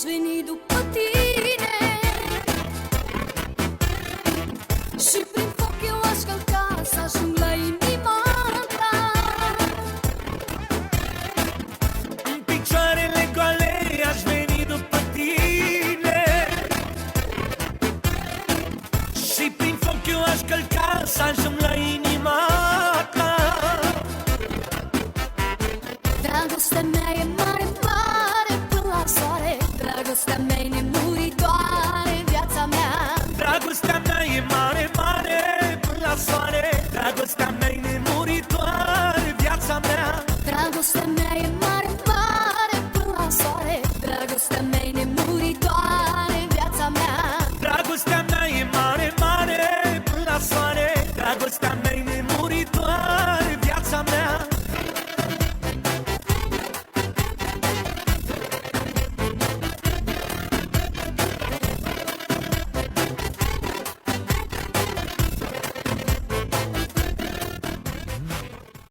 aș veni după tine și prin foc eu aș călca să ajung la inima ta. În picioarele goale aș veni după tine și prin foc eu aș călca să ajung la inima ta. Dragostea mea e mare, mare până la soare. Dragostea mea e nemuritoare, viața mea. Dragostea mea e mare, mare până la soare. Dragostea mea e nemuritoare, viața mea. Dragostea mea e mare, mare până la soare. Dragostea mea e nemuritoare, viața mea. Dragostea mea e mare, mare până la soare. Dragostea mea e